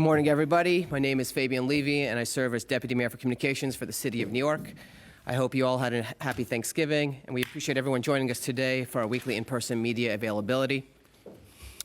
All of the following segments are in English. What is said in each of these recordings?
morning, everybody. My name is Fabian Levy, and I serve as Deputy Mayor for Communications for the City of New York. I hope you all had a happy Thanksgiving, and we appreciate everyone joining us today for our weekly in-person media availability.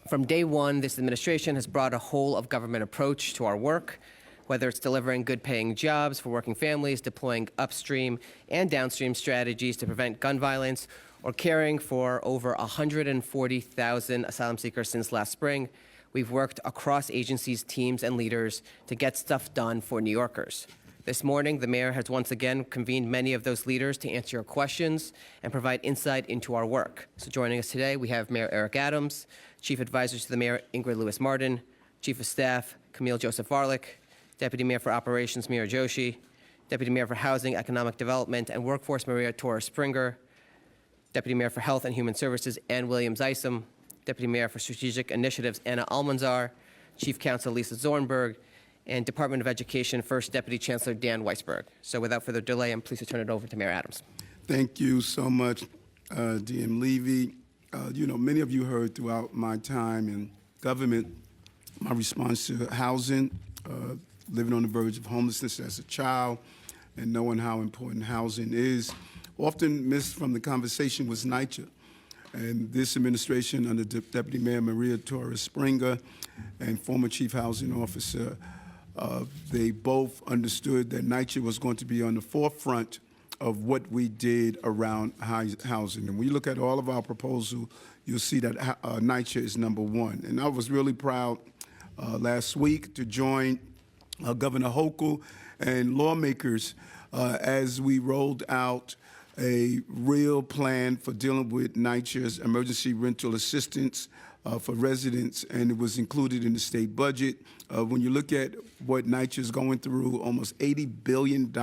From day one, this administration has brought a whole-of-government approach to our work, whether it's delivering good-paying jobs for working families, deploying upstream and downstream strategies to prevent gun violence, or caring for over 140,000 asylum seekers since last spring. We've worked across agencies, teams, and leaders to get stuff done for New Yorkers. This morning, the mayor has once again convened many of those leaders to answer your questions and provide insight into our work. So joining us today, we have Mayor Eric Adams, Chief Advisors to the Mayor Ingrid Lewis-Martin, Chief of Staff Camille Joseph-Varlick, Deputy Mayor for Operations Mira Joshi, Deputy Mayor for Housing, Economic Development, and Workforce Maria Torres-Springer, Deputy Mayor for Health and Human Services Ann Williams-Isom, Deputy Mayor for Strategic Initiatives Anna Almanzar, Chief Counsel Lisa Zornberg, and Department of Education First Deputy Chancellor Dan Weisberg. So without further delay, I'm pleased to turn it over to Mayor Adams. Thank you so much, DM Levy. Many of you heard throughout my time in government my response to housing, living on the verge of homelessness as a child, and knowing how important housing is. Often missed from the conversation was NYCHA. And this administration under Deputy Mayor Maria Torres-Springer and former Chief Housing Officer, they both understood that NYCHA was going to be on the forefront of what we did around housing. And when you look at all of our proposals, you'll see that NYCHA is #1. And I was really proud last week to join Governor Hochul and lawmakers as we rolled out a real plan for dealing with NYCHA's emergency rental assistance for residents, and it was included in the state budget. When you look at what NYCHA is going through, almost $80 billion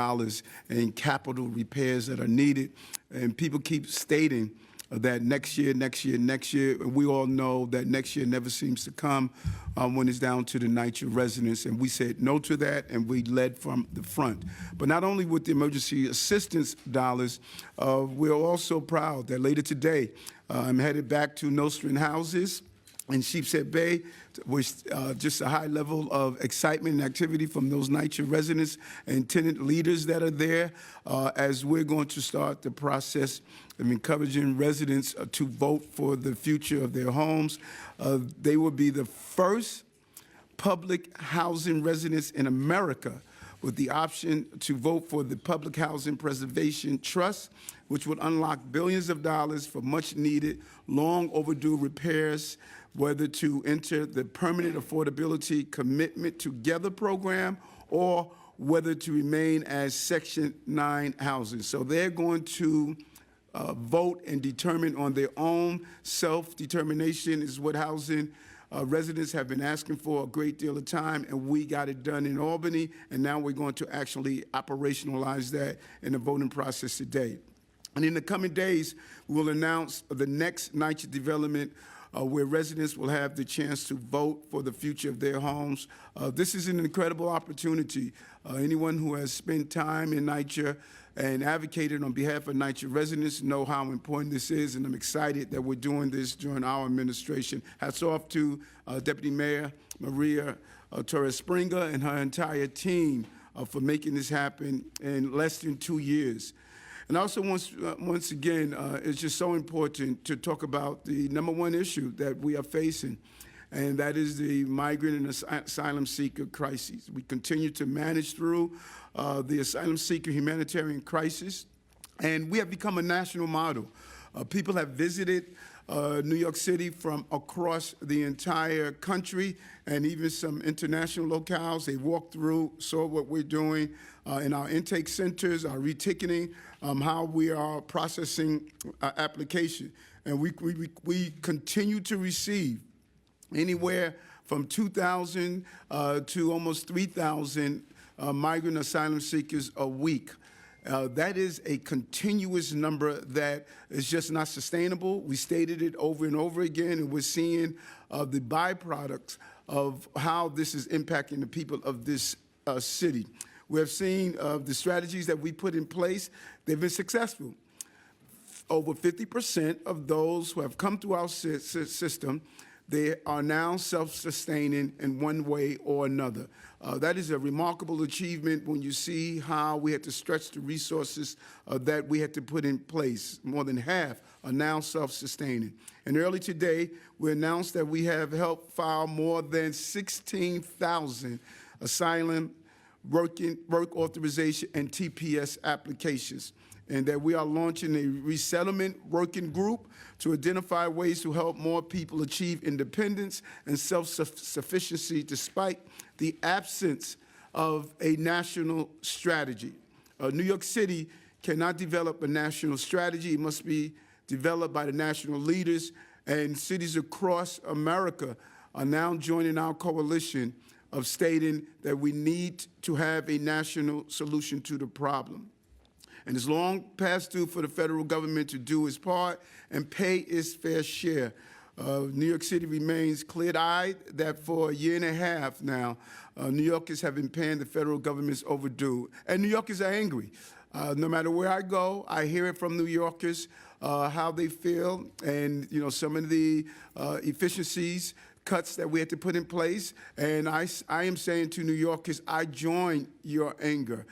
in capital repairs that are needed, and people keep stating that next year, and we all know that next year never seems to come when it's down to the NYCHA residents, and we said no to that, and we led from the front. But not only with the emergency assistance dollars, we're also proud that later today, I'm headed back to Nostrand Houses in Sheepshead Bay, with just a high level of excitement and activity from those NYCHA residents and tenant leaders that are there, as we're going to start the process of encouraging residents to vote for the future of their homes. They will be the first public housing residents in America with the option to vote for the Public Housing Preservation Trust, which would unlock billions of dollars for much needed, long overdue repairs, whether to enter the Permanent Affordability Commitment Together program or whether to remain as Section 9 housing. So they're going to vote and determine on their own. Self-determination is what housing residents have been asking for a great deal of time, and we got it done in Albany, and now we're going to actually operationalize that in the voting process today. And in the coming days, we will announce the next NYCHA development where residents will have the chance to vote for the future of their homes. This is an incredible opportunity. Anyone who has spent time in NYCHA and advocated on behalf of NYCHA residents know how important this is, and I'm excited that we're doing this during our administration. Hats off to Deputy Mayor Maria Torres-Springer and her entire team for making this happen in less than 2 years. And also, once again, it's just so important to talk about the #1 issue that we are facing, and that is the migrant and asylum seeker crisis. We continue to manage through the asylum seeker humanitarian crisis, and we have become a national model. People have visited New York City from across the entire country and even some international locales. They walked through, saw what we're doing in our intake centers, our reticketing, how we are processing application. And we continue to receive anywhere from 2,000 to almost 3,000 migrant asylum seekers a week. That is a continuous number that is just not sustainable. We stated it over and over again, and we're seeing the byproducts of how this is impacting the people of this city. We have seen the strategies that we put in place. They've been successful. Over 50% of those who have come through our system They are now self-sustaining in one way or another. That is a remarkable achievement when you see how we had to stretch the resources that we had to put in place. More than half are now self-sustaining. And early today, we announced that we have helped file more than 16,000 asylum, work authorization, and TPS applications, and that we are launching a resettlement working group to identify ways to help more people achieve independence and self-sufficiency despite the absence of a national strategy. New York City cannot develop a national strategy. It must be developed by the national leaders, and cities across America are now joining our coalition of stating that we need to have a national solution to the problem. And it's long past due for the federal government to do its part and pay its fair share. New York City remains clear-eyed that for a year and a half now, New Yorkers have been paying the federal government's overdue. And New Yorkers are angry. No matter where I go, I hear it from New Yorkers, how they feel, and some of the efficiencies, cuts that we had to put in place. And I am saying to New Yorkers, I join your anger.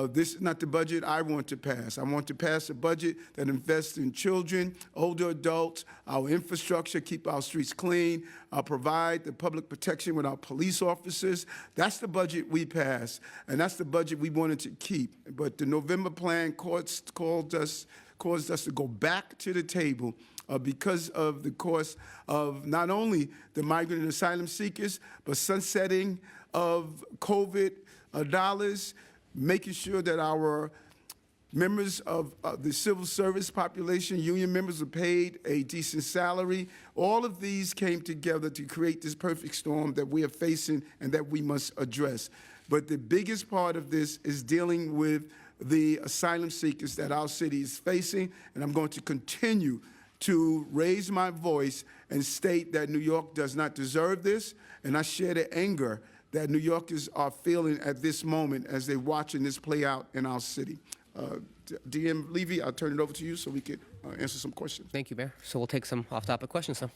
This is not the budget I want to pass. I want to pass a budget that invests in children, older adults, our infrastructure, keep our streets clean, provide the public protection with our police officers. That's the budget we passed, and that's the budget we wanted to keep. But the November plan caused us to go back to the table because of the cost of not only the migrant and asylum seekers, but sunsetting of COVID dollars, making sure that our members of the civil service population, union members, are paid a decent salary. All of these came together to create this perfect storm that we are facing and that we must address. But the biggest part of this is dealing with the asylum seekers that our city is facing, and I'm going to continue to raise my voice and state that New York does not deserve this, and I share the anger that New Yorkers are feeling at this moment as they're watching this play out in our city. DM Levy, I'll turn it over to you so we could answer some questions. Thank you, Mayor. So we'll take some off-topic questions now.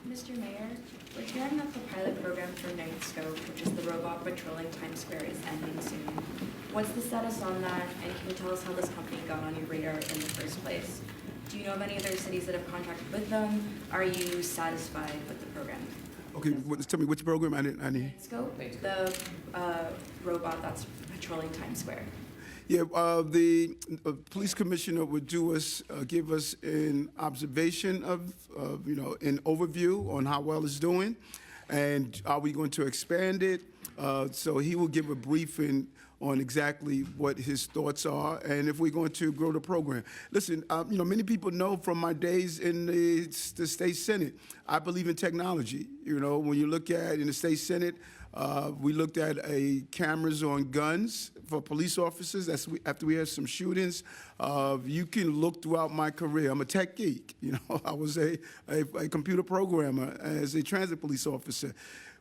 Mr. Mayor, we're hearing that the pilot program for Night Scope, which is the robot patrolling Times Square, is ending soon. What's the status on that, and can you tell us how this company got on your radar in the first place? Do you know of any other cities that have contracted with them? Are you satisfied with the program? Okay, tell me which program I didn't. Night Scope, the robot that's patrolling Times Square. Yeah, the police commissioner would give us an observation of, an overview on how well it's doing, and are we going to expand it? So he will give a briefing on exactly what his thoughts are and if we're going to grow the program. Listen, many people know from my days in the state Senate, I believe in technology. When you look at in the state Senate, we looked at cameras on guns for police officers. That's after we had some shootings. You can look throughout my career. I'm a tech geek. I was a computer programmer as a transit police officer.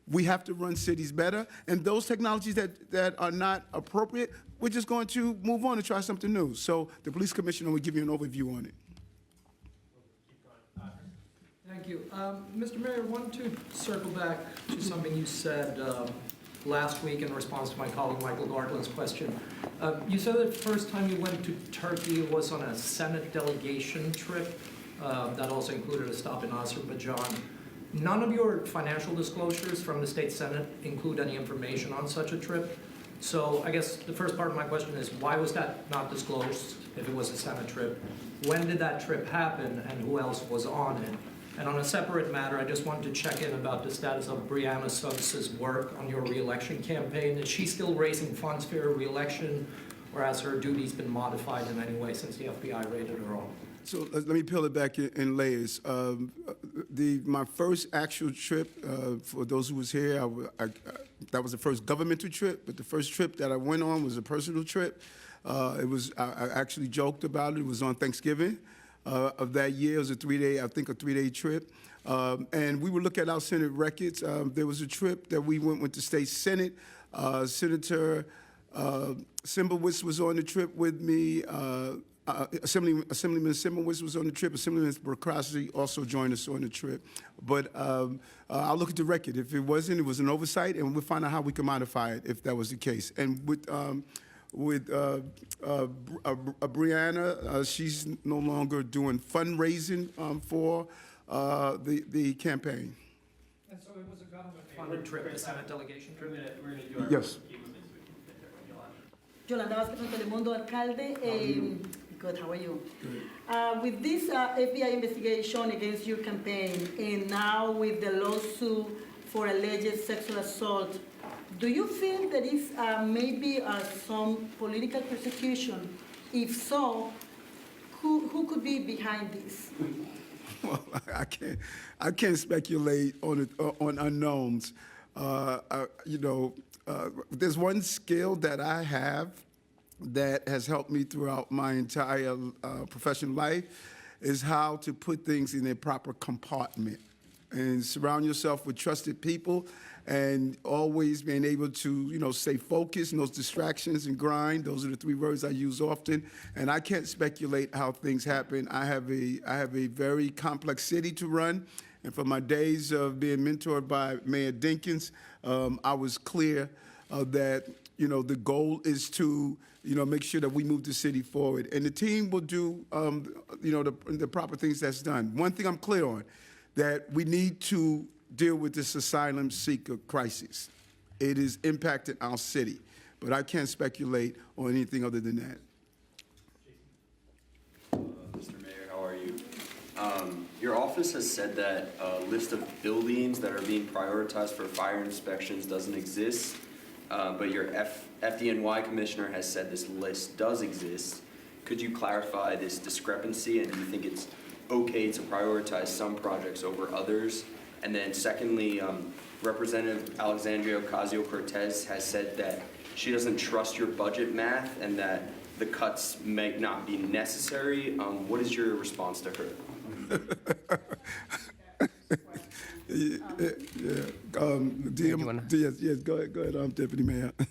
We have to run cities better, and those technologies that are not appropriate, we're just going to move on and try something new. So the police commissioner will give you an overview on it. Thank you. Mr. Mayor, I wanted to circle back to something you said last week in response to my colleague Michael Gardlin's question. You said that the first time you went to Turkey was on a Senate delegation trip that also included a stop in Azerbaijan. None of your financial disclosures from the state Senate include any information on such a trip. So I guess the first part of my question is, why was that not disclosed if it was a Senate trip? When did that trip happen, and who else was on it? And on a separate matter, I just wanted to check in about the status of Brianna Suggs's work on your re-election campaign. Is she still raising funds for her re-election, or has her duties been modified in any way since the FBI raided her home? So let me peel it back in layers. My first actual trip, for those who was here, that was the first governmental trip, but the first trip that I went on was a personal trip. I actually joked about it. It was on Thanksgiving of that year. It was a three-day trip. And we would look at our Senate records. There was a trip that we went with the state Senate. Senator Simowitz was on the trip with me. Assemblyman Simowitz was on the trip. Assemblyman Burokrasi also joined us on the trip. But I'll look at the record. If it wasn't, it was an oversight, and we'll find out how we can modify it if that was the case. And with Brianna, she's no longer doing fundraising for the campaign. And so it was a government-funded trip, the Senate delegation trip? We're gonna do our Yes. Yolanda Vázquez from Telemundo, alcalde. Good, how are you? With this FBI investigation against your campaign, and now with the lawsuit for alleged sexual assault, do you feel there is maybe some political persecution? If so, who could be behind this? Well, I can't speculate on unknowns. There's one skill that I have that has helped me throughout my entire professional life is how to put things in a proper compartment and surround yourself with trusted people and always being able to, stay focused, no distractions and grind. Those are the three words I use often. And I can't speculate how things happen. I have a very complex city to run. And from my days of being mentored by Mayor Dinkins, I was clear that, the goal is to, make sure that we move the city forward. And the team will do, the proper things that's done. One thing I'm clear on, that we need to deal with this asylum seeker crisis. It has impacted our city, but I can't speculate on anything other than that. Mr. Mayor, how are you? Your office has said that a list of buildings that are being prioritized for fire inspections doesn't exist, but your FDNY commissioner has said this list does exist. Could you clarify this discrepancy, and do you think it's okay to prioritize some projects over others? And then secondly, Representative Alexandria Ocasio-Cortez has said that she doesn't trust your budget math and that the cuts may not be necessary. What is your response to her? Yes, go ahead, Deputy Mayor. Yes,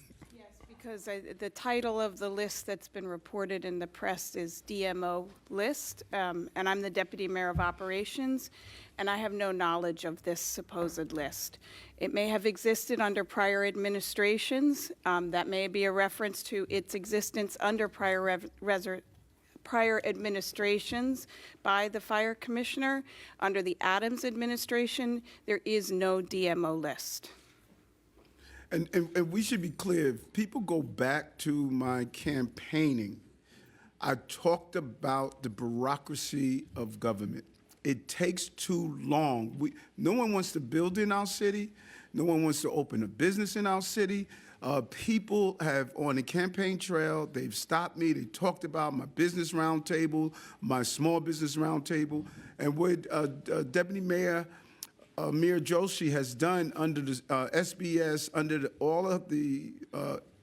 because the title of the list that's been reported in the press is DMO list, and I'm the Deputy Mayor of Operations, and I have no knowledge of this supposed list. It may have existed under prior administrations. That may be a reference to its existence under prior administrations by the fire commissioner. Under the Adams administration, there is no DMO list. And we should be clear, if people go back to my campaigning, I talked about the bureaucracy of government. It takes too long. No one wants to build in our city. No one wants to open a business in our city. People have, on the campaign trail, they've stopped me. They talked about my business roundtable, my small business roundtable, and what Deputy Mayor Mayor Joshi has done under the SBS, under all of the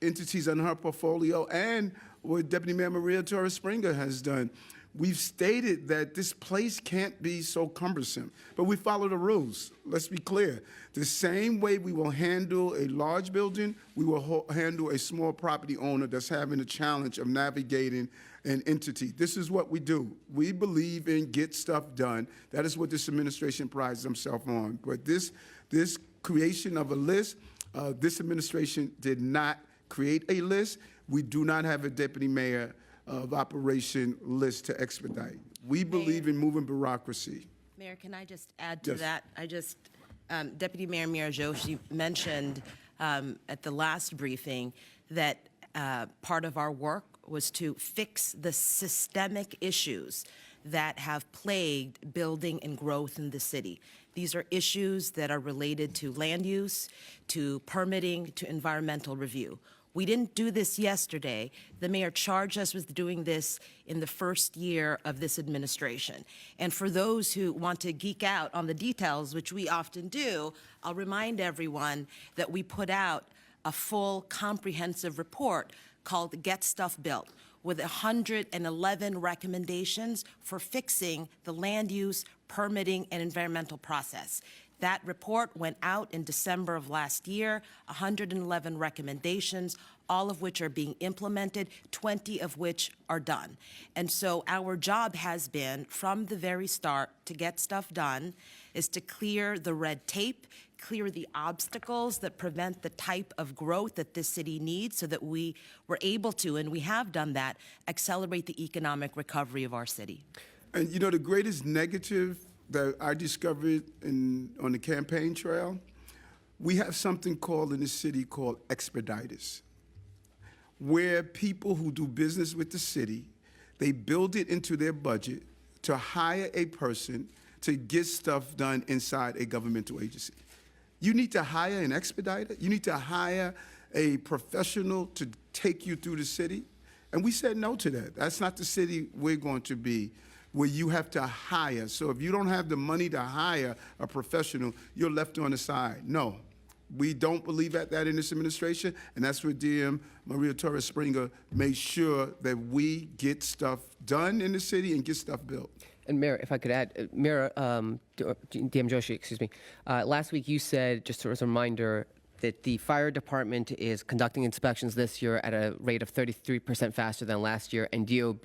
entities under her portfolio, and what Deputy Mayor Maria Torres Springer has done. We've stated that this place can't be so cumbersome, but we follow the rules. Let's be clear. The same way we will handle a large building, we will handle a small property owner that's having a challenge of navigating an entity. This is what we do. We believe in get stuff done. That is what this administration prides themselves on. But this creation of a list, this administration did not create a list. We do not have a deputy mayor of operation list to expedite. We believe in moving bureaucracy. Mayor, can I just add to Yes. that? Deputy Mayor Joshi mentioned at the last briefing that part of our work was to fix the systemic issues that have plagued building and growth in the city. These are issues that are related to land use, to permitting, to environmental review. We didn't do this yesterday. The mayor charged us with doing this in the first year of this administration. And for those who want to geek out on the details, which we often do, I'll remind everyone that we put out a full comprehensive report called Get Stuff Built, with 111 recommendations for fixing the land use, permitting, and environmental process. That report went out in December of last year, 111 recommendations. all of which are being implemented, 20 of which are done. And so our job has been, from the very start, to get stuff done, is to clear the red tape, clear the obstacles that prevent the type of growth that this city needs so that we were able to, and we have done that, accelerate the economic recovery of our city. And you know, the greatest negative that I discovered on the campaign trail, we have something called in the city called expediters, where people who do business with the city, they build it into their budget to hire a person to get stuff done inside a governmental agency. You need to hire an expediter. You need to hire a professional to take you through the city. And we said no to that. That's not the city we're going to be, where you have to hire. So if you don't have the money to hire a professional, you're left on the side. No, we don't believe that in this administration, and that's where DM Maria Torres Springer made sure that we get stuff done in the city and get stuff built. And Mayor, if I could add, Mayor, DM Joshi, excuse me, last week you said, just as a reminder, that the fire department is conducting inspections this year at a rate of 33% faster than last year, and DOB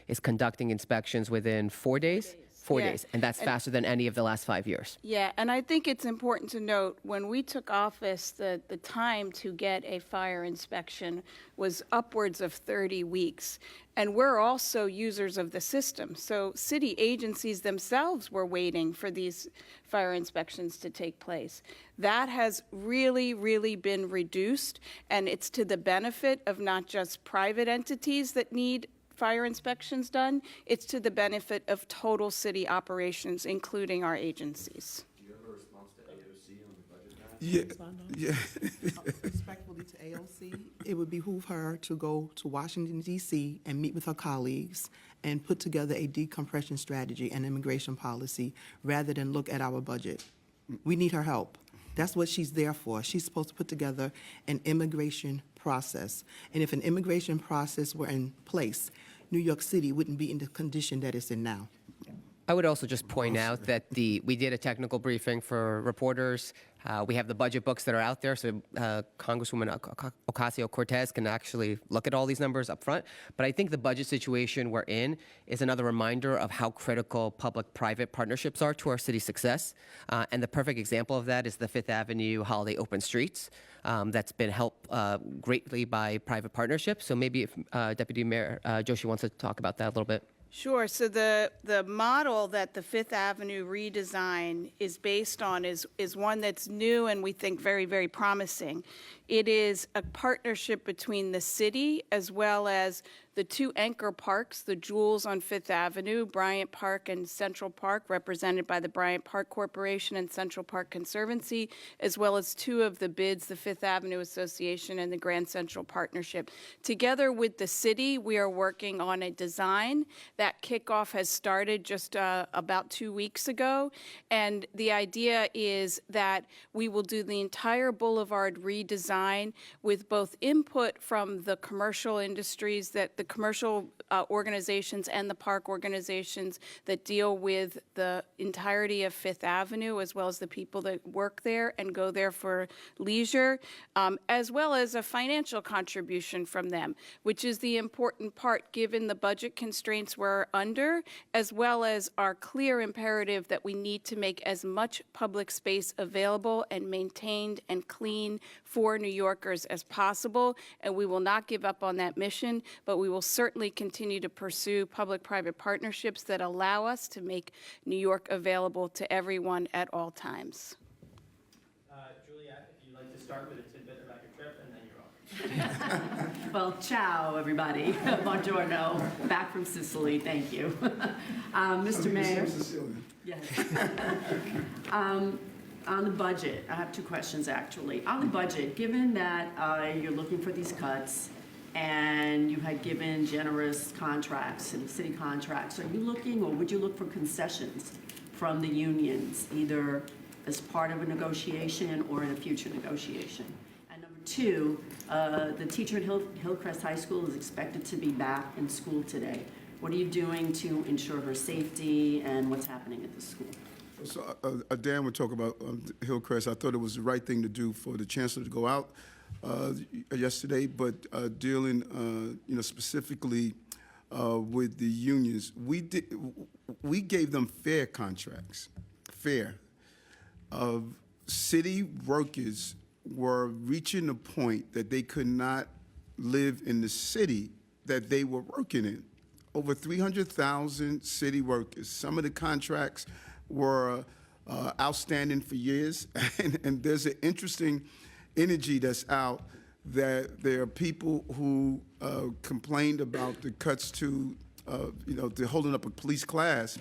is conducting inspections within 4 days? 4 Yeah. days, and that's faster than any of the last 5 years. Yeah, and I think it's important to note, when we took office, the time to get a fire inspection was upwards of 30 weeks. And we're also users of the system. So city agencies themselves were waiting for these fire inspections to take place. That has really, really been reduced, and it's to the benefit of not just private entities that need fire inspections done, it's to the benefit of total city operations, including our agencies. Do you have a response to AOC on the budget package? Yeah. Respectfully to AOC, it would behoove her to go to Washington, D.C. and meet with her colleagues and put together a decompression strategy and immigration policy rather than look at our budget. We need her help. That's what she's there for. She's supposed to put together an immigration process. And if an immigration process were in place, New York City wouldn't be in the condition that it's in now. I would also just point out that we did a technical briefing for reporters. We have the budget books that are out there, so Congresswoman Ocasio-Cortez can actually look at all these numbers up front. But I think the budget situation we're in is another reminder of how critical public-private partnerships are to our city's success. And the perfect example of that is the Fifth Avenue Holiday Open Streets. That's been helped greatly by private partnerships. So maybe if Deputy Mayor Joshi wants to talk about that a little bit. Sure. So the model that the Fifth Avenue redesign is based on is one that's new and we think very, very promising. It is a partnership between the city as well as the two anchor parks, the jewels on Fifth Avenue, Bryant Park and Central Park, represented by the Bryant Park Corporation and Central Park Conservancy, as well as two of the bids, the Fifth Avenue Association and the Grand Central Partnership. Together with the city, we are working on a design. That kickoff has started just about 2 weeks ago, and the idea is that we will do the entire boulevard redesign with both input from the commercial industries, that the commercial organizations and the park organizations that deal with the entirety of Fifth Avenue, as well as the people that work there and go there for leisure, as well as a financial contribution from them, which is the important part given the budget constraints we're under, as well as our clear imperative that we need to make as much public space available and maintained and clean for New Yorkers as possible. And we will not give up on that mission, but we will certainly continue to pursue public-private partnerships that allow us to make New York available to everyone at all times. Juliet, if you'd like to start with a tidbit about your trip, and then you're off. Well, ciao, everybody. Buongiorno. Back from Sicily. Thank you. Mr. Mayor. Yes. On the budget, I have two questions, actually. On the budget, given that you're looking for these cuts, and you had given generous contracts and city contracts, are you looking, or would you look for concessions from the unions, either as part of a negotiation or in a future negotiation? And number two, the teacher at Hillcrest High School is expected to be back in school today. What are you doing to ensure her safety, and what's happening at the school? So Dan would talk about Hillcrest. I thought it was the right thing to do for the chancellor to go out. yesterday, but dealing, specifically with the unions. We gave them fair contracts, fair. City workers were reaching a point that they could not live in the city that they were working in. Over 300,000 city workers. Some of the contracts were outstanding for years, and there's an interesting energy that's out that there are people who complained about the cuts to, to holding up a police class,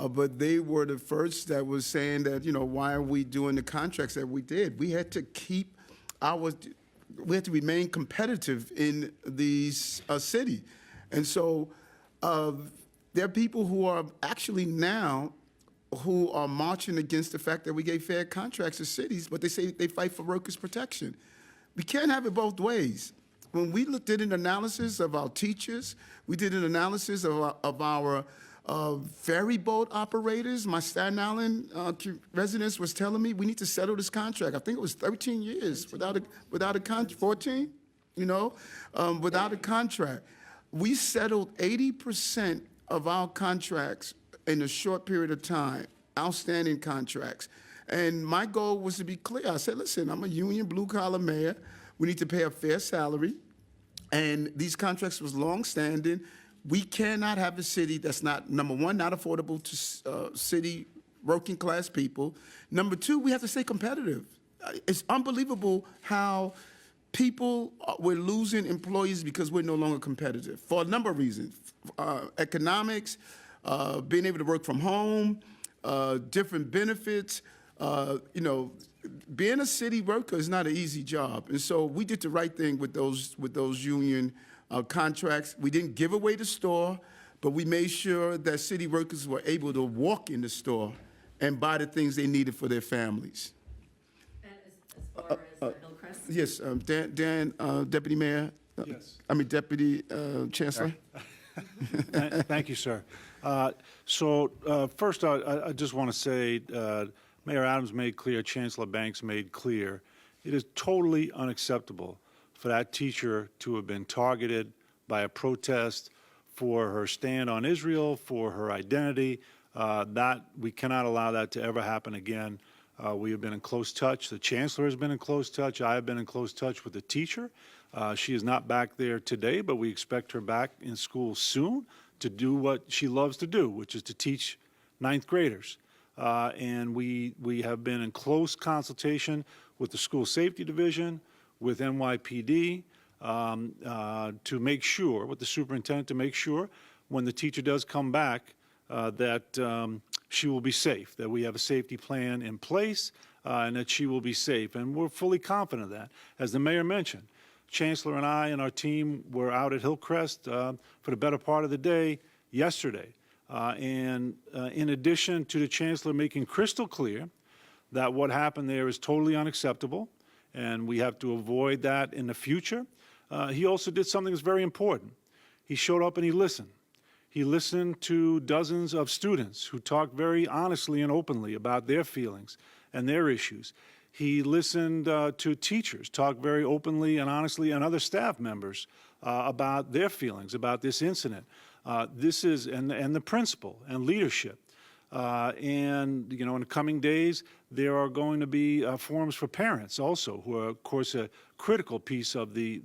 but they were the first that was saying that, why are we doing the contracts that we did? We had to keep we had to remain competitive in these city. And so there are people who are actually now who are marching against the fact that we gave fair contracts to cities, but they say they fight for workers' protection. We can't have it both ways. When we did an analysis of our teachers, we did an analysis of our ferry boat operators. My Staten Island residents was telling me we need to settle this contract. I think it was 13 years without a contract, 14, without a contract. We settled 80% of our contracts in a short period of time, outstanding contracts. And my goal was to be clear. I said, listen, I'm a union blue-collar mayor. We need to pay a fair salary. And these contracts was long-standing. We cannot have a city that's not, number one, not affordable to city working-class people. Number two, we have to stay competitive. It's unbelievable how we're losing employees because we're no longer competitive for a number of reasons. Economics, being able to work from home, different benefits. Being a city worker is not an easy job. And so we did the right thing with those union contracts. We didn't give away the store, but we made sure that city workers were able to walk in the store and buy the things they needed for their families. And as far as Hillcrest? Yes, Dan, Deputy Mayor. Yes. Deputy Chancellor. Thank you, sir. First, I just want to say, Mayor Adams made clear, Chancellor Banks made clear, it is totally unacceptable for that teacher to have been targeted by a protest for her stand on Israel, for her identity. We cannot allow that to ever happen again. We have been in close touch. The Chancellor has been in close touch. I have been in close touch with the teacher. She is not back there today, but we expect her back in school soon to do what she loves to do, which is to teach ninth graders. And we have been in close consultation with the School Safety Division, with NYPD, to make sure, with the superintendent, to make sure when the teacher does come back that she will be safe, that we have a safety plan in place, and that she will be safe. And we're fully confident of that. As the mayor mentioned, Chancellor and I and our team were out at Hillcrest for the better part of the day yesterday. And in addition to the Chancellor making crystal clear that what happened there is totally unacceptable and we have to avoid that in the future, he also did something that's very important. He showed up and he listened. He listened to dozens of students who talked very honestly and openly about their feelings and their issues. He listened to teachers talk very openly and honestly, and other staff members about their feelings about this incident. And the principal and leadership. In the coming days, there are going to be forums for parents also, who are, of course, a critical piece of the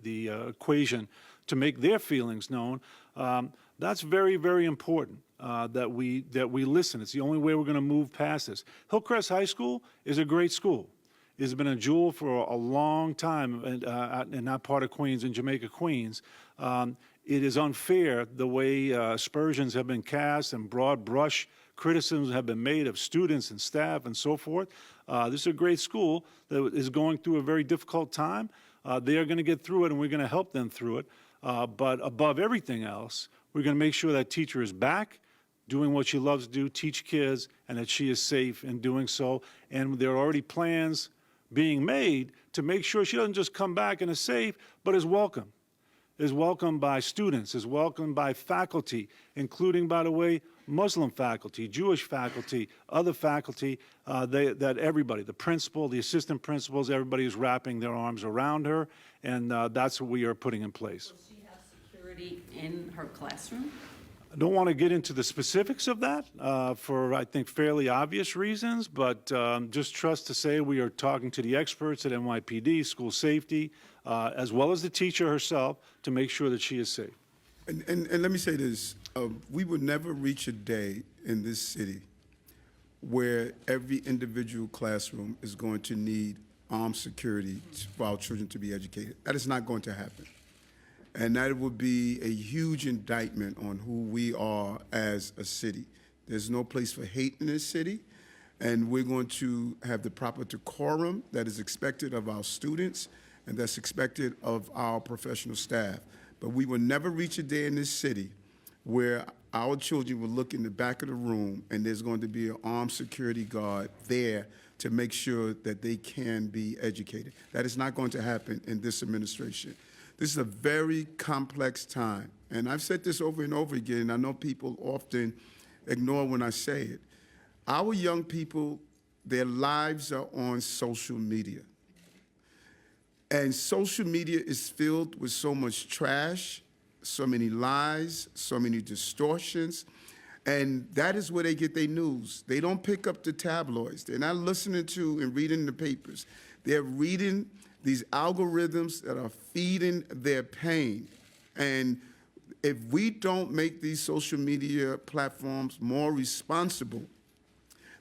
equation to make their feelings known. That's very, very important that we listen. It's the only way we're going to move past this. Hillcrest High School is a great school. It's been a jewel for a long time in that part of Queens, in Jamaica, Queens. It is unfair the way aspersions have been cast and broad brush criticisms have been made of students and staff and so forth. This is a great school that is going through a very difficult time. They are going to get through it, and we're going to help them through it. But above everything else, we're going to make sure that teacher is back, doing what she loves to do, teach kids, and that she is safe in doing so. And there are already plans being made to make sure she doesn't just come back and is safe, but is welcome by students, is welcomed by faculty, including, by the way, Muslim faculty, Jewish faculty, other faculty, that everybody, the principal, the assistant principals, everybody is wrapping their arms around her, and that's what we are putting in place. Does she have security in her classroom? I don't want to get into the specifics of that for, I think, fairly obvious reasons, but just trust to say we are talking to the experts at NYPD, school safety, as well as the teacher herself to make sure that she is safe. And let me say this, we would never reach a day in this city where every individual classroom is going to need armed security for our children to be educated. That is not going to happen. And that would be a huge indictment on who we are as a city. There's no place for hate in this city, and we're going to have the proper decorum that is expected of our students and that's expected of our professional staff. But we will never reach a day in this city where our children will look in the back of the room and there's going to be an armed security guard there to make sure that they can be educated. That is not going to happen in this administration. This is a very complex time, and I've said this over and over again, and I know people often ignore when I say it. Our young people, their lives are on social media. And social media is filled with so much trash, so many lies, so many distortions, and that is where they get their news. They don't pick up the tabloids. They're not listening to and reading the papers. They're reading these algorithms that are feeding their pain. And if we don't make these social media platforms more responsible,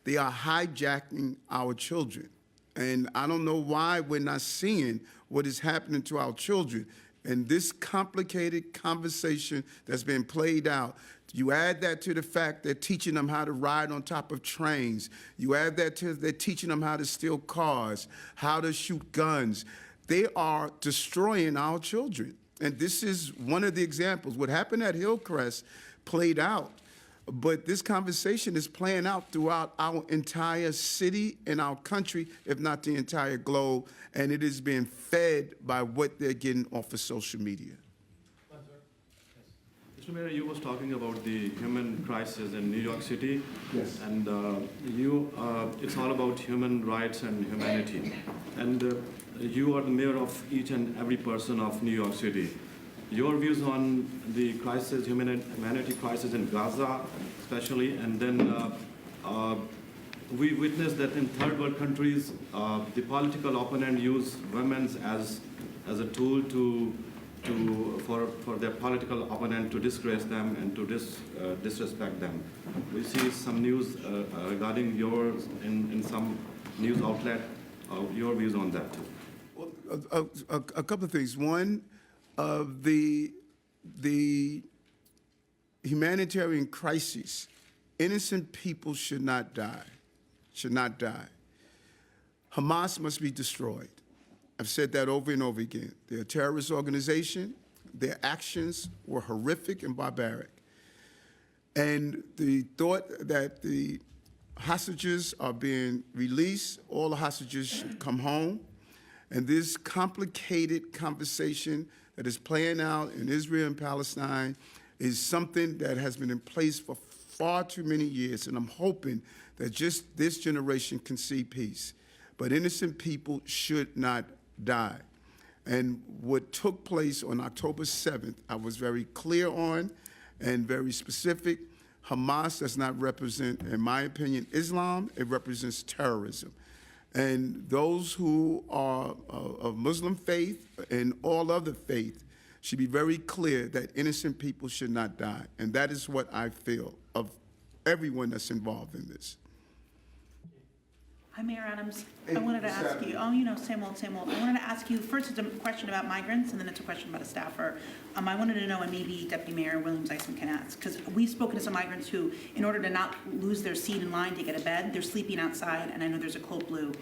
they are hijacking our children. And I don't know why we're not seeing what is happening to our children. And this complicated conversation that's been played out, you add that to the fact they're teaching them how to ride on top of trains. You add that to they're teaching them how to steal cars, how to shoot guns. They are destroying our children. And this is one of the examples. What happened at Hillcrest played out, but this conversation is playing out throughout our entire city and our country, if not the entire globe, and it is being fed by what they're getting off of social media. Mr. Mayor, you was talking about the human crisis in New York City. Yes. And it's all about human rights and humanity. And you are the mayor of each and every person of New York City. Your views on the crisis, humanity crisis in Gaza, especially, and then we witnessed that in third world countries, the political opponent use women as a tool for their political opponent to disgrace them and to disrespect them. We see some news regarding yours in some news outlet. Your views on that? Well, a couple of things. One, the humanitarian crisis, innocent people should not die, should not die. Hamas must be destroyed. I've said that over and over again. They're a terrorist organization. Their actions were horrific and barbaric. And the thought that the hostages are being released, all the hostages should come home. And this complicated conversation that is playing out in Israel and Palestine is something that has been in place for far too many years, and I'm hoping that just this generation can see peace. But innocent people should not die. And what took place on October 7th, I was very clear on and very specific. Hamas does not represent, in my opinion, Islam. It represents terrorism. And those who are of Muslim faith and all other faith should be very clear that innocent people should not die. And that is what I feel of everyone that's involved in this. Hi, Mayor Adams. I wanted to ask you, same old. I wanted to ask you, first it's a question about migrants, and then it's a question about a staffer. I wanted to know, and maybe Deputy Mayor Williams-Eisen can ask, because we've spoken to some migrants who, in order to not lose their seat in line to get a bed, they're sleeping outside, and I know there's a cold blue.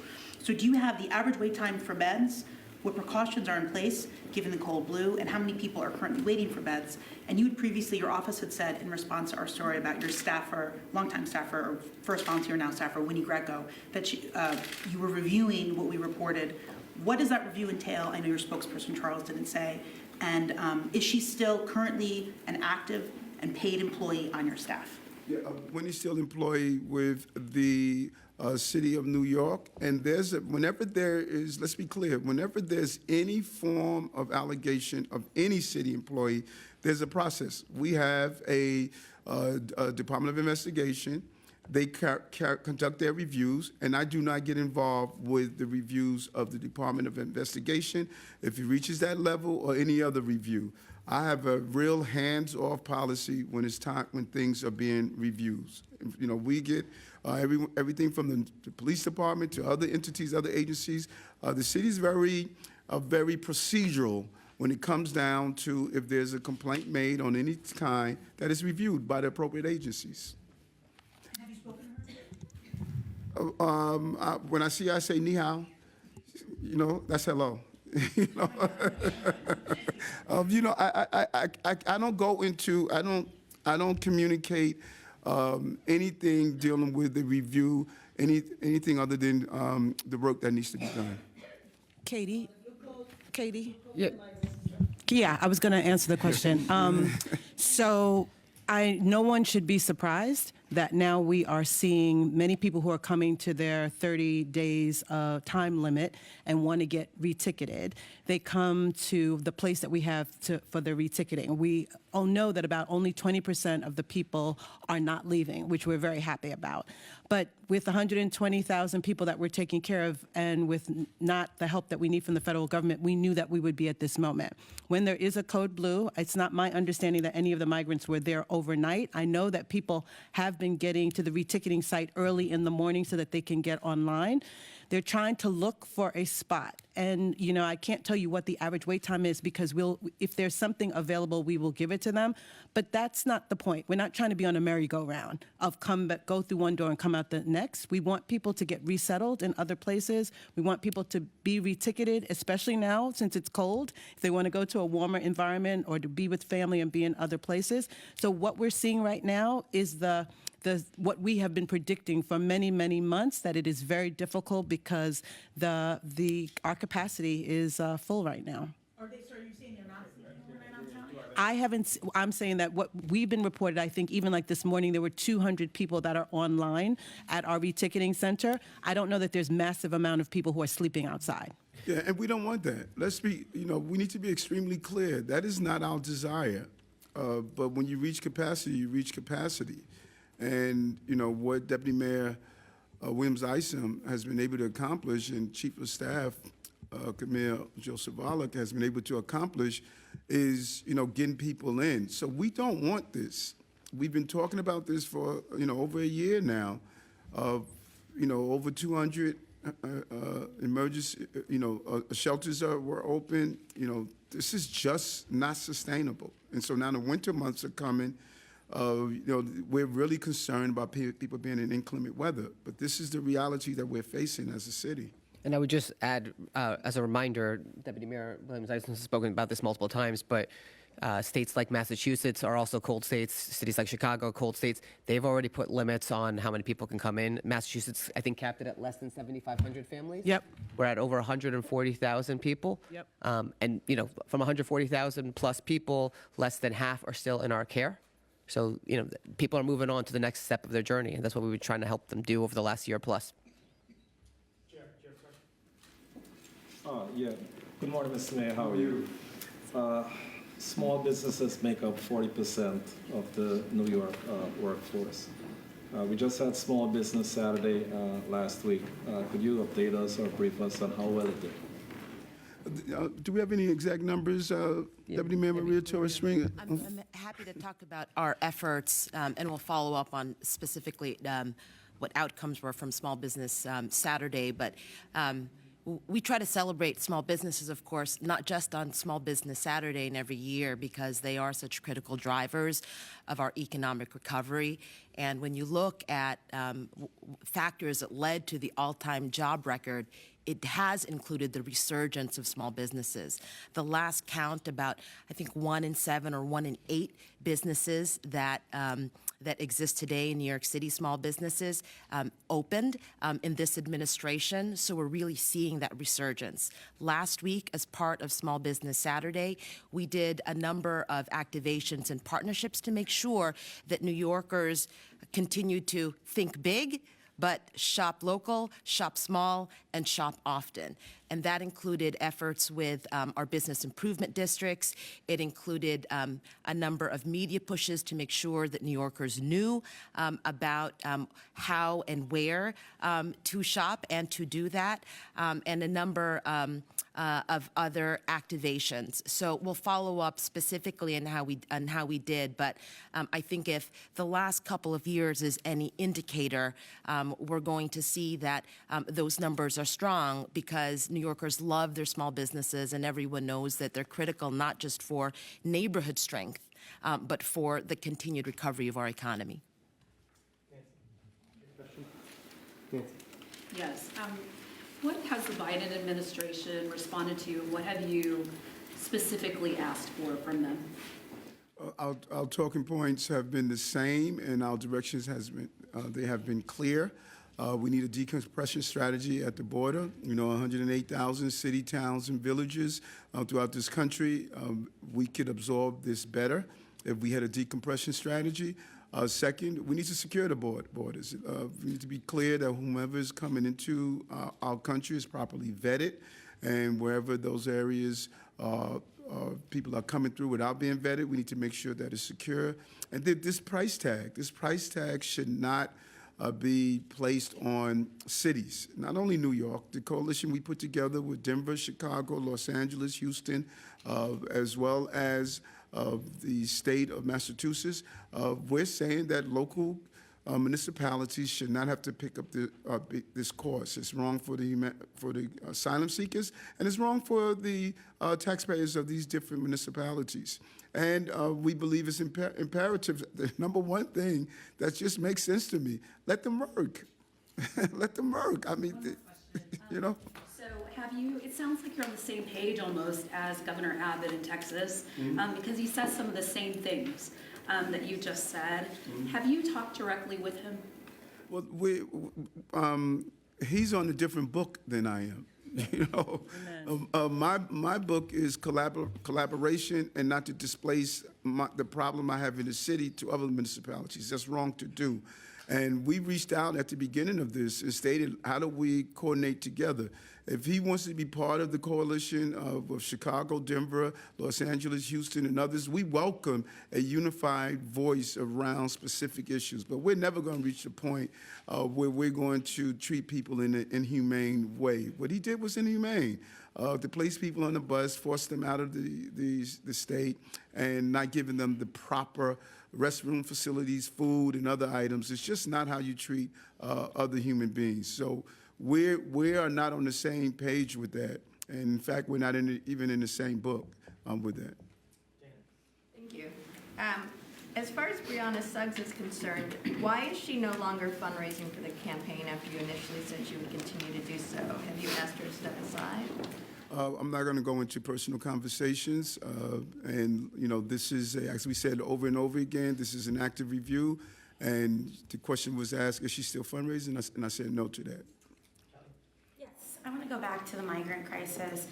So do you have the average wait time for beds? What precautions are in place, given the cold blue, and how many people are currently waiting for beds? And you had previously, your office had said in response to our story about your staffer, longtime staffer, or first volunteer, now staffer, Winnie Greco, that you were reviewing what we reported. What does that review entail? I know your spokesperson, Charles, didn't say. And is she still currently an active and paid employee on your staff? Yeah, Wendy's still employed with the City of New York, and whenever there is, let's be clear, whenever there's any form of allegation of any city employee, there's a process. We have a Department of Investigation. They conduct their reviews, and I do not get involved with the reviews of the Department of Investigation if it reaches that level or any other review. I have a real hands-off policy when it's time when things are being reviewed. You know, we get everything from the police department to other entities, other agencies. The city's very procedural when it comes down to if there's a complaint made on any kind that is reviewed by the appropriate agencies. Have you spoken to her? When I see her, I say ni hao. You know, that's hello. You know, I don't go into, I don't communicate anything dealing with the review, anything other than the work that needs to be done. Katie? Yeah. Yeah, I was going to answer the question. So no one should be surprised that now we are seeing many people who are coming to their 30 days time limit and want to get reticketed. They come to the place that we have for the reticketing. We all know that about only 20% of the people are not leaving, which we're very happy about. But with 120,000 people that we're taking care of and with not the help that we need from the federal government, we knew that we would be at this moment. When there is a code blue, it's not my understanding that any of the migrants were there overnight. I know that people have been getting to the reticketing site early in the morning so that they can get online. They're trying to look for a spot. And, you know, I can't tell you what the average wait time is because if there's something available, we will give it to them. But that's not the point. We're not trying to be on a merry-go-round of go through one door and come out the next. We want people to get resettled in other places. We want people to be reticketed, especially now since it's cold, if they want to go to a warmer environment or to be with family and be in other places. So what we're seeing right now is what we have been predicting for many, many months, that it is very difficult because our capacity is full right now. Are you saying they're not sleeping overnight on town? I'm saying that what we've been reported, I think even like this morning, there were 200 people that are online at our reticketing center. I don't know that there's massive amount of people who are sleeping outside. Yeah, and we don't want that. We need to be extremely clear. That is not our desire. But when you reach capacity, you reach capacity. And, you know, what Deputy Mayor Williams Isom has been able to accomplish, and Chief of Staff Camille Joseph-Wallach has been able to accomplish, is, you know, getting people in. So we don't want this. We've been talking about this for, you know, over a year now. Over 200 emergency, shelters were open. You know, this is just not sustainable. And so now the winter months are coming. We're really concerned about people being in inclement weather, but this is the reality that we're facing as a city. And I would just add, as a reminder, Deputy Mayor Williams Isom has spoken about this multiple times, but states like Massachusetts are also cold states. Cities like Chicago, cold states. They've already put limits on how many people can come in. Massachusetts, I think, capped it at less than 7,500 families. Yep. We're at over 140,000 people. Yep. And, you know, from 140,000 plus people, less than half are still in our care. So, you know, people are moving on to the next step of their journey, and that's what we've been trying to help them do over the last year plus. Yeah. Good morning, Mr. Mayor. How are you? Small businesses make up 40% of the New York workforce. We just had Small Business Saturday last week. Could you update us or brief us on how well it did? Do we have any exact numbers, Deputy Mayor Maria Torres-Stringer? I'm happy to talk about our efforts, and we'll follow up on specifically what outcomes were from Small Business Saturday. But we try to celebrate small businesses, of course, not just on Small Business Saturday and every year, because they are such critical drivers of our economic recovery. And when you look at factors that led to the all-time job record, it has included the resurgence of small businesses. The last count, about, I think, 1 in 7 or 1 in 8 businesses that exist today in New York City, small businesses, opened in this administration. So we're really seeing that resurgence. Last week, as part of Small Business Saturday, we did a number of activations and partnerships to make sure that New Yorkers continue to think big, but shop local, shop small, and shop often. And that included efforts with our business improvement districts. It included a number of media pushes to make sure that New Yorkers knew about how and where to shop and to do that, and a number of other activations. So we'll follow up specifically on how we did, but I think if the last couple of years is any indicator, we're going to see that those numbers are strong because New Yorkers love their small businesses, and everyone knows that they're critical not just for neighborhood strength, but for the continued recovery of our economy. Yes. What has the Biden administration responded to? What have you specifically asked for from them? Our talking points have been the same, and our directions they have been clear. We need a decompression strategy at the border. 108,000 city, towns, and villages throughout this country. We could absorb this better if we had a decompression strategy. Second, we need to secure the borders. We need to be clear that whomever is coming into our country is properly vetted, and wherever those areas people are coming through without being vetted, we need to make sure that it's secure. And this price tag should not be placed on cities, not only New York. The coalition we put together with Denver, Chicago, Los Angeles, Houston, as well as the state of Massachusetts, we're saying that local municipalities should not have to pick up this cost. It's wrong for the asylum seekers, and it's wrong for the taxpayers of these different municipalities. And we believe it's imperative. The number one thing that just makes sense to me: let them work. Let them work. I mean, So it sounds like you're on the same page almost as Governor Abbott in Texas, because he says some of the same things that you just said. Have you talked directly with him? Well, he's on a different book than I am. My book is collaboration and not to displace the problem I have in the city to other municipalities. That's wrong to do. And we reached out at the beginning of this and stated, how do we coordinate together? If he wants to be part of the coalition of Chicago, Denver, Los Angeles, Houston, and others, we welcome a unified voice around specific issues. But we're never going to reach the point where we're going to treat people in an inhumane way. What he did was inhumane. To place people on the bus, force them out of the state, and not giving them the proper restroom facilities, food, and other items. It's just not how you treat other human beings. So we are not on the same page with that. And in fact, we're not even in the same book with that. Thank you. As far as Breonna Suggs is concerned, why is she no longer fundraising for the campaign after you initially said she would continue to do so? Have you asked her to step aside? I'm not going to go into personal conversations. And, this is, as we said over and over again, this is an active review. And the question was asked, is she still fundraising? And I said no to that. I want to go back to the migrant crisis.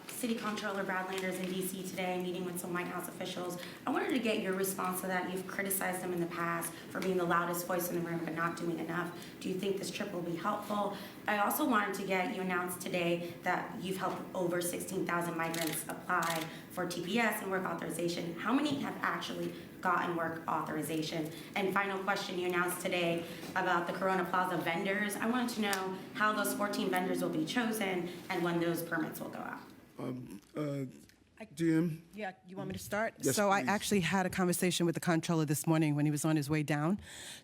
City Comptroller Brad Landers in D.C. today, meeting with some White House officials. I wanted to get your response to that. You've criticized them in the past for being the loudest voice in the room but not doing enough. Do you think this trip will be helpful? I also wanted to get, you announced today that you've helped over 16,000 migrants apply for TPS and work authorization. How many have actually gotten work authorization? And final question, you announced today about the Corona Plaza vendors. I wanted to know how those 14 vendors will be chosen and when those permits will go out. Jim? Yeah, you want me to start? Yes, so I please. actually had a conversation with the comptroller this morning when he was on his way down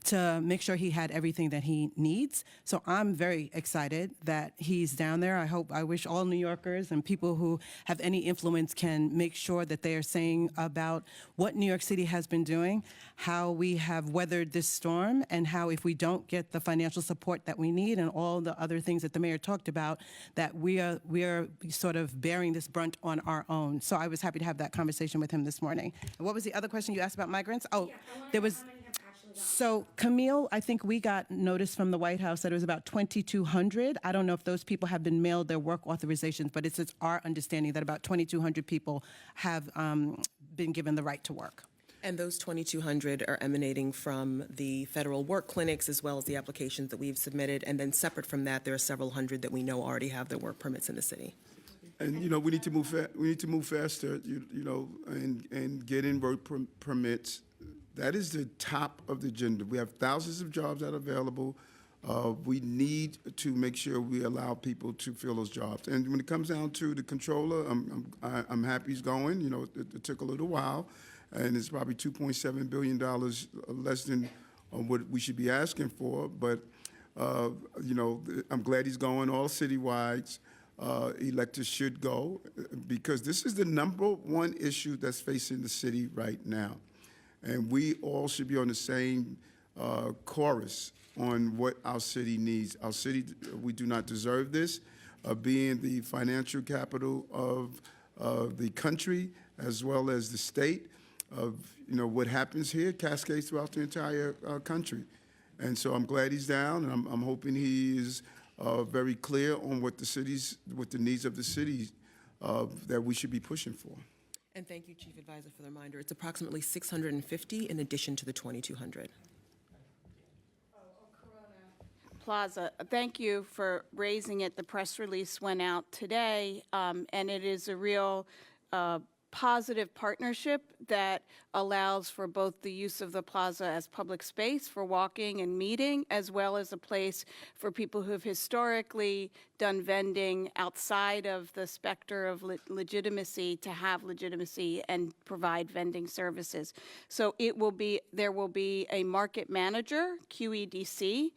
to make sure he had everything that he needs. So I'm very excited that he's down there. I wish all New Yorkers and people who have any influence can make sure that they are saying about what New York City has been doing, how we have weathered this storm, and how if we don't get the financial support that we need and all the other things that the mayor talked about, that we are sort of bearing this brunt on our own. So I was happy to have that conversation with him this morning. And what was the other question you asked about migrants? Oh, there was. So Camille, I think we got notice from the White House that it was about 2,200. I don't know if those people have been mailed their work authorizations, but it's our understanding that about 2,200 people have been given the right to work. And those 2,200 are emanating from the federal work clinics as well as the applications that we've submitted. And then separate from that, there are several hundred that we know already have their work permits in the city. And we need to move. We need to move faster. And get in work permits. That is the top of the agenda. We have thousands of jobs that are available. We need to make sure we allow people to fill those jobs. And when it comes down to the controller, I'm happy he's going. It took a little while, and it's probably $2.7 billion less than what we should be asking for. But I'm glad he's going. All citywides. Electors should go, because this is the #1 issue that's facing the city right now. And we all should be on the same chorus on what our city needs. Our city, we do not deserve this, being the financial capital of the country as well as the state. What happens here cascades throughout the entire country. And so I'm glad he's down, and I'm hoping he is very clear on what the needs of the city that we should be pushing for. And thank you, Chief Advisor, for the reminder. It's approximately 650 in addition to the 2,200. Plaza, thank you for raising it. The press release went out today, and it is a real positive partnership that allows for both the use of the plaza as public space for walking and meeting, as well as a place for people who have historically done vending outside of the specter of legitimacy to have legitimacy and provide vending services. So there will be a market manager, QEDC,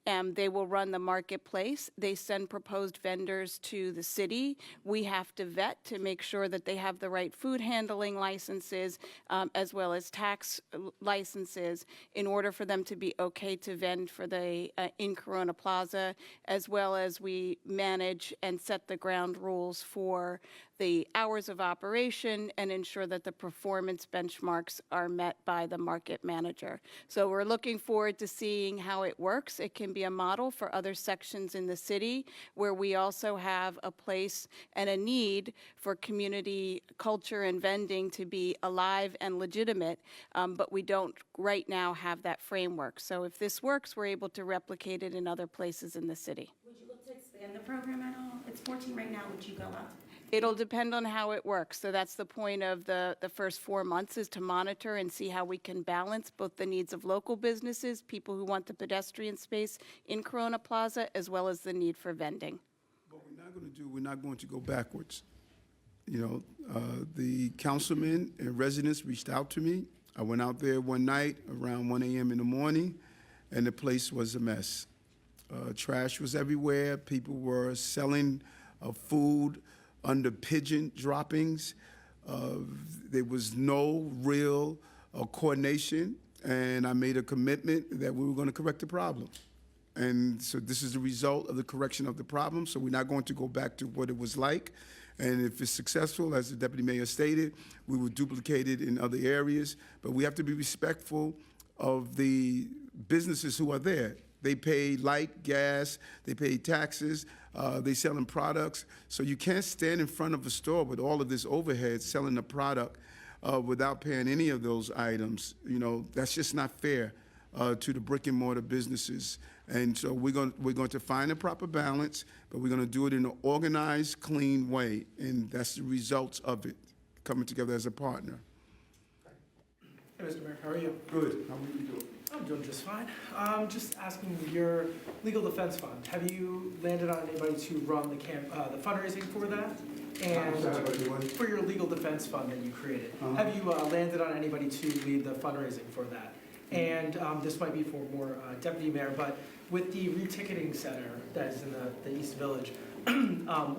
and they will run the marketplace. They send proposed vendors to the city. We have to vet to make sure that they have the right food handling licenses, as well as tax licenses, in order for them to be okay to vend for the in Corona Plaza, as well as we manage and set the ground rules for the hours of operation and ensure that the performance benchmarks are met by the market manager. So we're looking forward to seeing how it works. It can be a model for other sections in the city where we also have a place and a need for community culture and vending to be alive and legitimate, but we don't right now have that framework. So if this works, we're able to replicate it in other places in the city. Would you look to expand the program at all? It's 14 right now. Would you go up? It'll depend on how it works. So that's the point of the first 4 months, is to monitor and see how we can balance both the needs of local businesses, people who want the pedestrian space in Corona Plaza, as well as the need for vending. What we're not going to go backwards. The councilmen and residents reached out to me. I went out there one night around 1 a.m. in the morning, and the place was a mess. Trash was everywhere. People were selling food under pigeon droppings. There was no real coordination, and I made a commitment that we were going to correct the problem. And so this is the result of the correction of the problem, so we're not going to go back to what it was like. And if it's successful, as the Deputy Mayor stated, we will duplicate it in other areas. But we have to be respectful of the businesses who are there. They pay light, gas, they pay taxes, they selling products. So you can't stand in front of a store with all of this overhead selling a product without paying any of those items. That's just not fair to the brick and mortar businesses. And so we're going to find a proper balance, but we're going to do it in an organized, clean way. And that's the results of it, coming together as a partner. Hey, Mr. Mayor, how are you? Good. How are you doing? I'm doing just fine. Just asking, your legal defense fund, have you landed on anybody to run the fundraising for that? And for your legal defense fund that you created, have you landed on anybody to lead the fundraising for that? And this might be for more Deputy Mayor, but with the reticketing center that is in the East Village,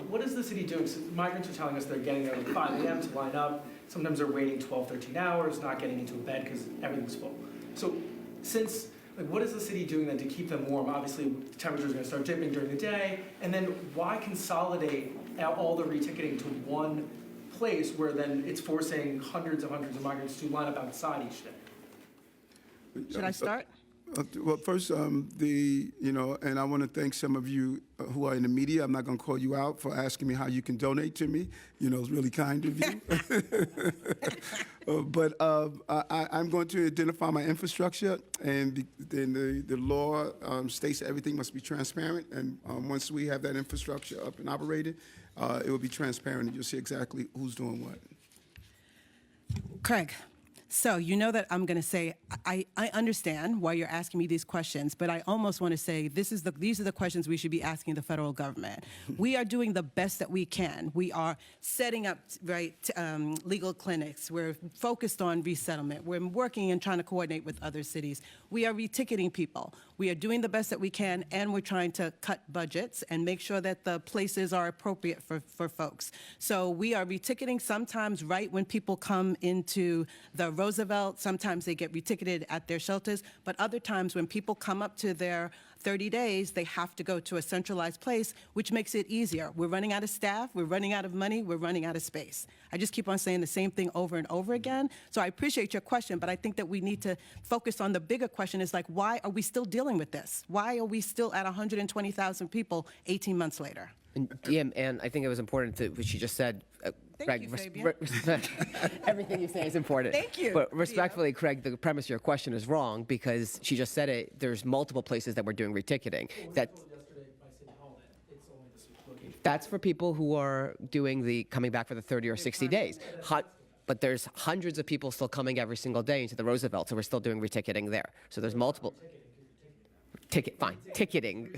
what is the city doing? So migrants are telling us they're getting there at 5 a.m. to line up. Sometimes they're waiting 12, 13 hours, not getting into a bed because everything's full. So what is the city doing then to keep them warm? Obviously, the temperatures are going to start dipping during the day. And then why consolidate all the reticketing to one place where then it's forcing hundreds of migrants to line up outside each day? Should I start? Well, first, and I want to thank some of you who are in the media. I'm not going to call you out for asking me how you can donate to me. It's really kind of you. But I'm going to identify my infrastructure, and then the law states that everything must be transparent. And once we have that infrastructure up and operated, it will be transparent, and you'll see exactly who's doing what. Craig, so you know that I'm going to say I understand why you're asking me these questions, but I almost want to say these are the questions we should be asking the federal government. We are doing the best that we can. We are setting up legal clinics. We're focused on resettlement. We're working and trying to coordinate with other cities. We are reticketing people. We are doing the best that we can, and we're trying to cut budgets and make sure that the places are appropriate for folks. So we are reticketing sometimes right when people come into the Roosevelt. Sometimes they get reticketed at their shelters, but other times when people come up to their 30 days, they have to go to a centralized place, which makes it easier. We're running out of staff, we're running out of money, we're running out of space. I just keep on saying the same thing over and over again. So I appreciate your question, but I think that we need to focus on the bigger question is like, why are we still dealing with this? Why are we still at 120,000 people 18 months later? And I think it was important to what you just said. Thank Craig, you, Fabian. everything you say is important. Thank you. But respectfully, Craig, the premise of your question is wrong because she just said it. There's multiple places that we're doing reticketing. That's for people who are doing the coming back for the 30 or 60 days. But there's hundreds of people still coming every single day into the Roosevelt, so we're still doing reticketing there. So there's multiple. Ticketing.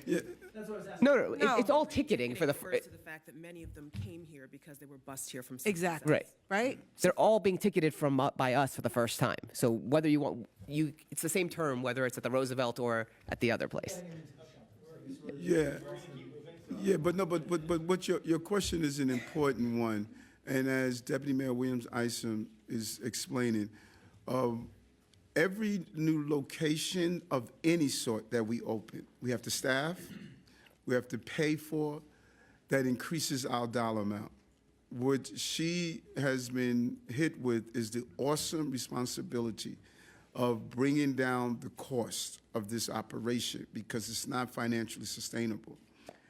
Yeah. No, it's all ticketing for the. Refers to the fact that many of them came here because they were bused here from. Exactly. Right. They're all being ticketed by us for the first time. So whether you want it's the same term whether it's at the Roosevelt or at the other place. Yeah, but what your question is an important one, and as Deputy Mayor Williams Isom is explaining, every new location of any sort that we open, we have to staff, we have to pay for. That increases our dollar amount. What she has been hit with is the awesome responsibility of bringing down the cost of this operation because it's not financially sustainable.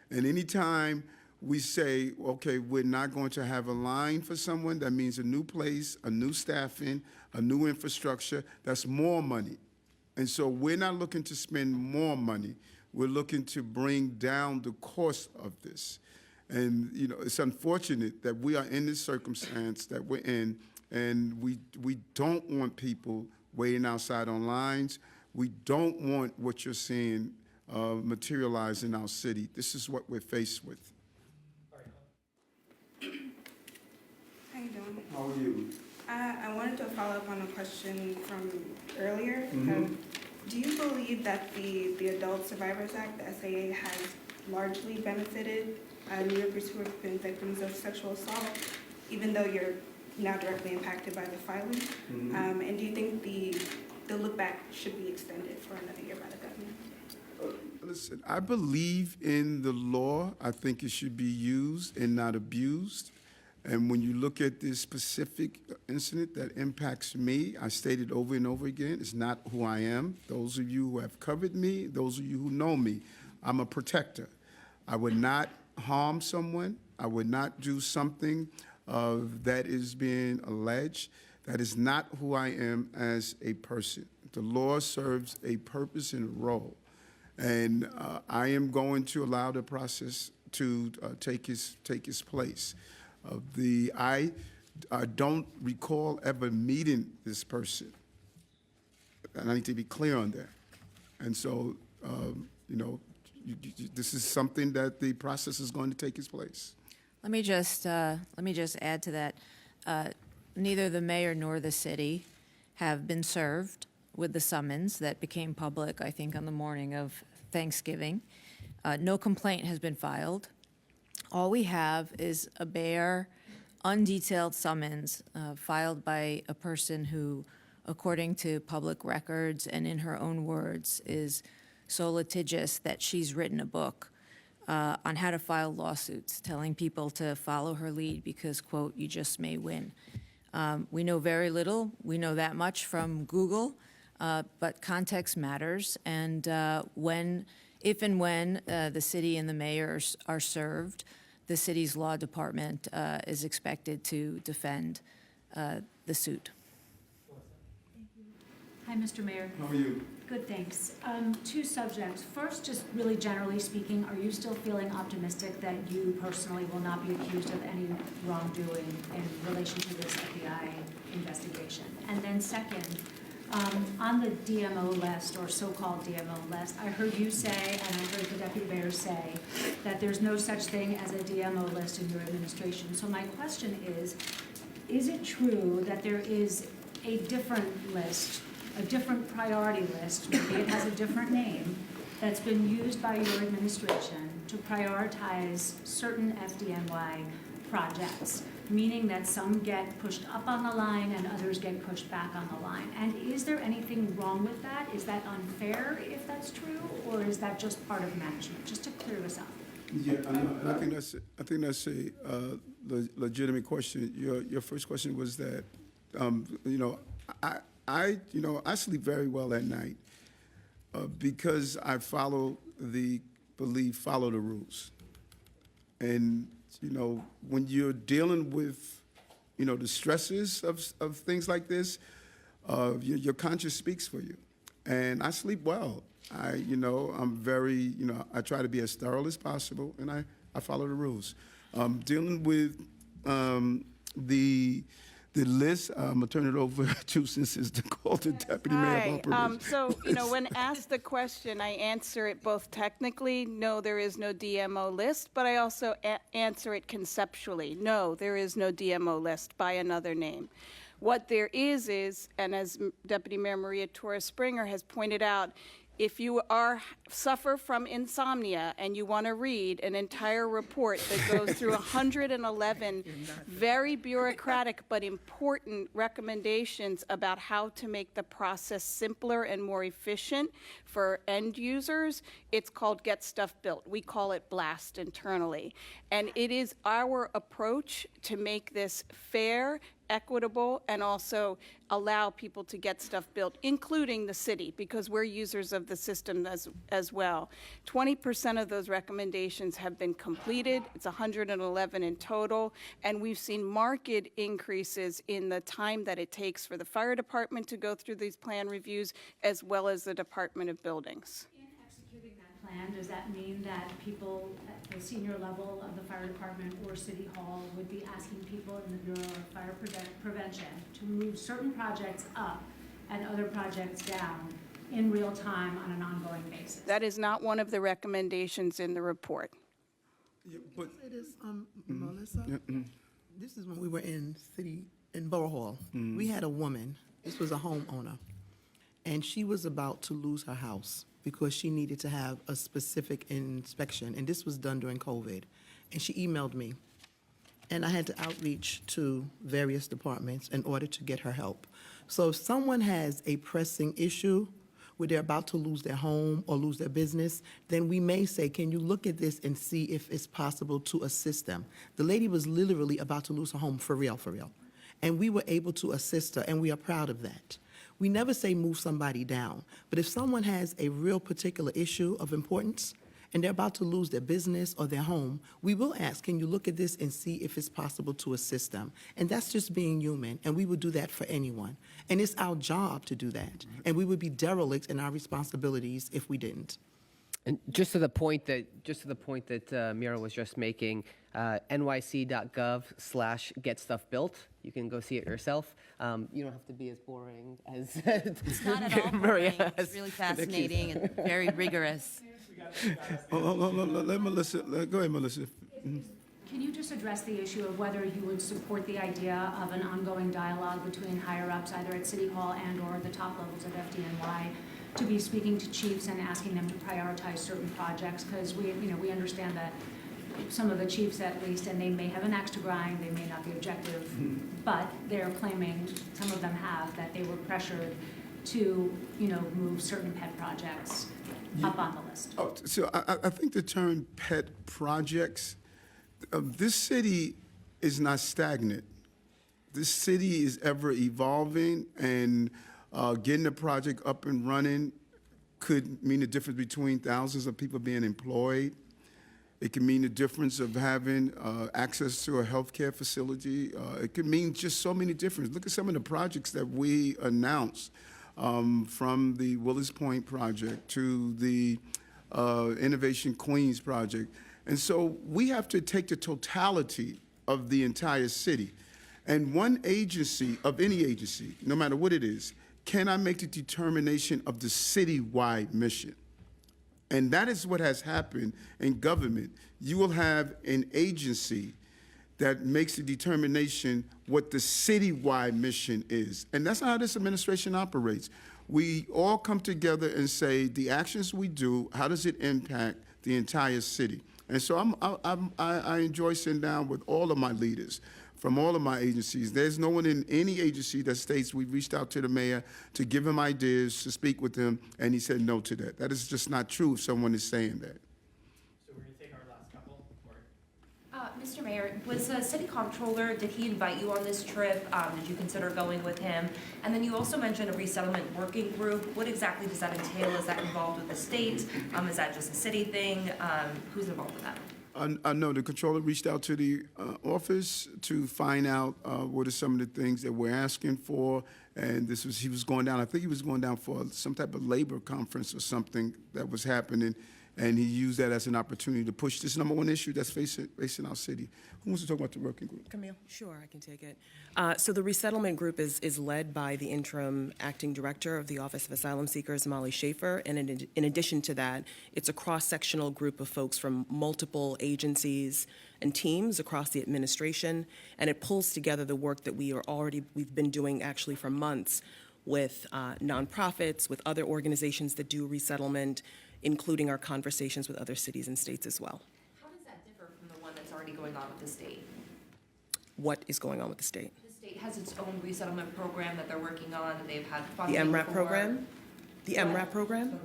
And anytime we say, okay, we're not going to have a line for someone, that means a new place, a new staffing, a new infrastructure, that's more money. And so we're not looking to spend more money. We're looking to bring down the cost of this. And it's unfortunate that we are in this circumstance that we're in, and we don't want people waiting outside on lines. We don't want what you're seeing materialize in our city. This is what we're faced with. How you doing? How are you? I wanted to follow up on a question from earlier. Mm-hmm. Do you believe that the Adult Survivors Act, the SAA, has largely benefited New Yorkers who have been victims of sexual assault, even though you're now directly impacted by the filing? Mm-hmm. And do you think the look back should be extended for another year by the government? Listen, I believe in the law. I think it should be used and not abused. And when you look at this specific incident that impacts me, I stated over and over again, it's not who I am. Those of you who have covered me, those of you who know me, I'm a protector. I would not harm someone. I would not do something that is being alleged. That is not who I am as a person. The law serves a purpose and a role. And I am going to allow the process to take its place. I don't recall ever meeting this person, and I need to be clear on that. And so, this is something that the process is going to take its place. Let me just add to that. Neither the mayor nor the city have been served with the summons that became public, I think, on the morning of Thanksgiving. No complaint has been filed. All we have is a bare, undetailed summons filed by a person who, according to public records and in her own words, is so litigious that she's written a book on how to file lawsuits, telling people to follow her lead because, quote, you just may win. We know very little. We know that much from Google. but context matters, and if and when the city and the mayor are served, the city's law department is expected to defend the suit. Hi, Mr. Mayor. How are you? Good, thanks. Two subjects. First, just really generally speaking, are you still feeling optimistic that you personally will not be accused of any wrongdoing in relation to this FBI investigation? And then second, on the DMO list, or so-called DMO list, I heard you say, and I heard the deputy mayor say, that there's no such thing as a DMO list in your administration. So my question is it true that there is a different list, a different priority list, maybe it has a different name, that's been used by your administration to prioritize certain FDNY projects, meaning that some get pushed up on the line and others get pushed back on the line? And is there anything wrong with that? Is that unfair if that's true, or is that just part of management? Just to clear this up. Yeah, I think that's a legitimate question. Your first question was that, I sleep very well at night because I follow the rules. And, when you're dealing with, the stresses of things like this, your conscience speaks for you. And I sleep well. I'm very, I try to be as thorough as possible, and I follow the rules. Dealing with the list, I'm going to turn it over to, since it's called the Deputy Mayor of Operations. So, when asked the question, I answer it both technically, no, there is no DMO list, but I also answer it conceptually. No, there is no DMO list by another name. What there is, and as Deputy Mayor Maria Torres-Springer has pointed out, if you suffer from insomnia and you want to read an entire report that goes through 111 very bureaucratic but important recommendations about how to make the process simpler and more efficient for end users, it's called Get Stuff Built. We call it BLAST internally. And it is our approach to make this fair, equitable, and also allow people to get stuff built, including the city, because we're users of the system as well. 20% of those recommendations have been completed. It's 111 in total, and we've seen marked increases in the time that it takes for the fire department to go through these plan reviews, as well as the Department of Buildings. In executing that plan, does that mean that people at the senior level of the fire department or city hall would be asking people in the Bureau of Fire Prevention to move certain projects up and other projects down in real time on an ongoing basis? That is not one of the recommendations in the report. Yeah, but It is, Melissa, this is when we were in Borough Hall. We had a woman, this was a homeowner, and she was about to lose her house because she needed to have a specific inspection, and this was done during COVID. And she emailed me, and I had to outreach to various departments in order to get her help. So if someone has a pressing issue where they're about to lose their home or lose their business, then we may say, can you look at this and see if it's possible to assist them? The lady was literally about to lose her home, for real. And we were able to assist her, and we are proud of that. We never say move somebody down, but if someone has a real particular issue of importance and they're about to lose their business or their home, we will ask, can you look at this and see if it's possible to assist them? And that's just being human, and we would do that for anyone. And it's our job to do that, and we would be derelict in our responsibilities if we didn't. And just to the point that Mira was just making, nyc.gov/getstuffbuilt. You can go see it yourself. You don't have to be as boring as It's not at all boring. It's really fascinating and very rigorous. Let Melissa, go ahead, Melissa. Can you just address the issue of whether you would support the idea of an ongoing dialogue between higher-ups, either at City Hall and/or the top levels of FDNY, to be speaking to chiefs and asking them to prioritize certain projects? Because we understand that some of the chiefs, at least, and they may have an axe to grind, they may not be objective, but they're claiming, some of them have, that they were pressured to, move certain pet projects up on the list. Oh, so I think the term pet projects, this city is not stagnant. This city is ever evolving, and Getting the project up and running could mean the difference between thousands of people being employed. It can mean the difference of having access to a healthcare facility. It could mean just so many differences. Look at some of the projects that we announced, from the Willis Point project to the Innovation Queens project. And so we have to take the totality of the entire city. And one agency, of any agency, no matter what it is, cannot make the determination of the citywide mission. And that is what has happened in government. You will have an agency that makes the determination what the citywide mission is. And that's not how this administration operates. We all come together and say, the actions we do, how does it impact the entire city? And so I enjoy sitting down with all of my leaders from all of my agencies. There's no one in any agency that states we've reached out to the mayor to give him ideas, to speak with him, and he said no to that. That is just not true if someone is saying that. So we're going to take our last couple. Mr. Mayor, was the city comptroller, did he invite you on this trip? Did you consider going with him? And then you also mentioned a resettlement working group. What exactly does that entail? Is that involved with the state? Is that just a city thing? Who's involved with that? No, the controller reached out to the office to find out what are some of the things that we're asking for. And he was going down, I think he was going down for some type of labor conference or something that was happening. And he used that as an opportunity to push this #1 issue that's facing our city. Who wants to talk about the working group? Camille? Sure, I can take it. So the resettlement group is led by the interim acting director of the Office of Asylum Seekers, Molly Schaefer. And in addition to that, it's a cross-sectional group of folks from multiple agencies and teams across the administration. And it pulls together the work that we've been doing actually for months with nonprofits, with other organizations that do resettlement, including our conversations with other cities and states as well. How does that differ from the one that's already going on with the state? What is going on with the state? The state has its own resettlement program that they're working on, and they've had The funding MRAP for. program? The MRAP program?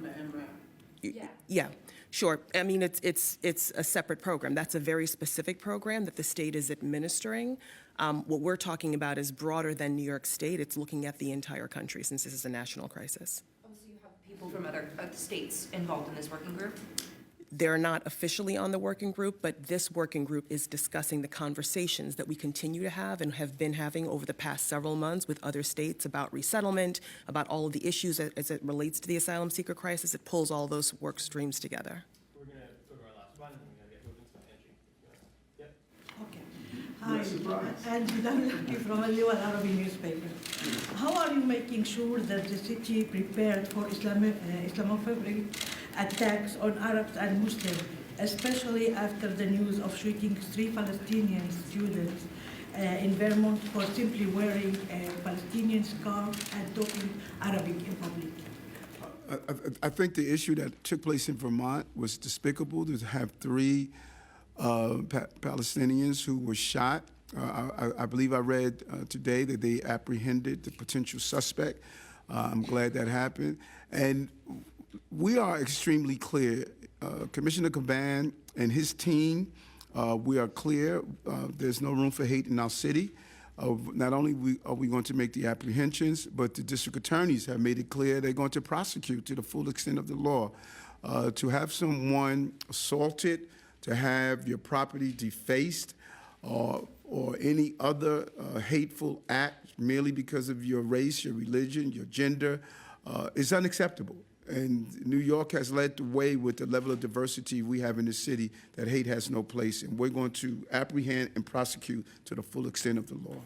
Yeah, sure. I mean, it's a separate program. That's a very specific program that the state is administering. What we're talking about is broader than New York State. It's looking at the entire country since this is a national crisis. Oh, so you have people from other states involved in this working group? They're not officially on the working group, but this working group is discussing the conversations that we continue to have and have been having over the past several months with other states about resettlement, about all of the issues as it relates to the asylum seeker crisis. It pulls all those work streams together. We're going to go to our last one, and we're going to get moving. So Angie. Hi, Angie Danlaki from Al Arabic newspaper. How are you making sure that the city prepared for Islamophobic attacks on Arabs and Muslims, especially after the news of shooting 3 Palestinian students in Vermont for simply wearing a Palestinian scarf and talking Arabic in public? I think the issue that took place in Vermont was despicable to have 3 Palestinians who were shot. I believe I read today that they apprehended the potential suspect. I'm glad that happened. And we are extremely clear. Commissioner Caban and his team, we are clear. There's no room for hate in our city. Not only are we going to make the apprehensions, but the district attorneys have made it clear they're going to prosecute to the full extent of the law. To have someone assaulted, to have your property defaced, or any other hateful act merely because of your race, your religion, your gender, is unacceptable. And New York has led the way with the level of diversity we have in the city that hate has no place. And we're going to apprehend and prosecute to the full extent of the law.